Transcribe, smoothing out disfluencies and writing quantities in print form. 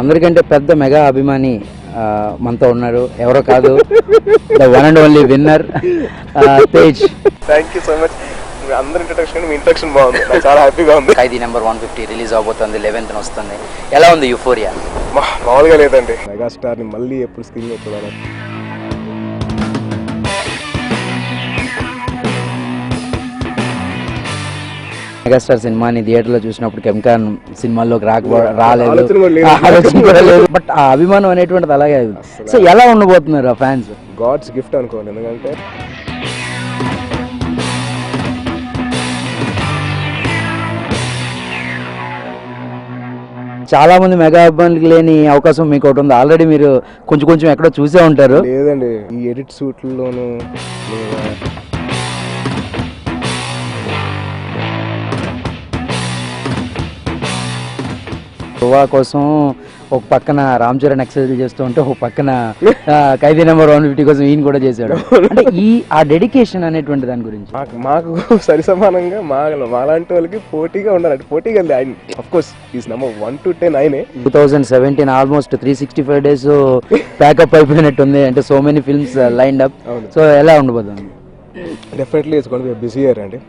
అందరికంటే పెద్ద మెగా అభిమాని మనతో ఉన్నారు. ఎవరో కాదు, the one and only winner Tej. Thank you so much. అందరి ఇంట్రడక్షన్, మీ ఇంట్రడక్షన్ బాగుంది, నాకు చాలా హ్యాపీగా ఉంది. ఖైదీ నెంబర్ 150 రిలీజ్ అవబోతుంది 11th వస్తుంది. ఎలా ఉంది యూఫోరియా? మామూలుగా లేదండి. మెగాస్టార్ని మళ్ళీ ఎప్పుడు స్క్రీన్ లో చూడాలి. మెగాస్టార్ సినిమాని థియేటర్లో చూసినప్పుడు కెమ్కాన్ సినిమాల్లోకి రాలేదు, బట్ ఆ అభిమానం అనేటువంటిది అలాగే. సో ఎలా ఉండబోతున్నారు ఆ ఫ్యాన్స్? గాడ్స్ గిఫ్ట్ అనుకోవాలి. ఎందుకంటే చాలా మంది మెగా అభిమానులకు లేని అవకాశం మీకు ఒకటి ఉంది. ఆల్రెడీ మీరు కొంచెం ఎక్కడో చూసే ఉంటారు. లేదండి, ఈ ఎడిట్ షూట్లలోనూ గోవా కోసం ఒక పక్కన రామ్ చరణ్ ఎక్సర్సైజ్ చేస్తూ ఉంటే ఒక పక్కన ఖైదీ నెంబర్ 150 కోసం ఈయన కూడా చేశాడు. అంటే ఆ డెడికేషన్ అనేటువంటి దాని గురించి మాకు సరి సమానంగా మాలాంటి వాళ్ళకి పోటీగా ఉండాలంటే పోటీగా ఆయన of course is number 1 to 10 ఆయనే. 2017 ఆల్మోస్ట్ 365 days ప్యాకప్ అయిపోయినట్టుంది. అంటే so many films lined up. So ఎలా ఉండబోతుంది? Definitely it's going to be busy year అండి.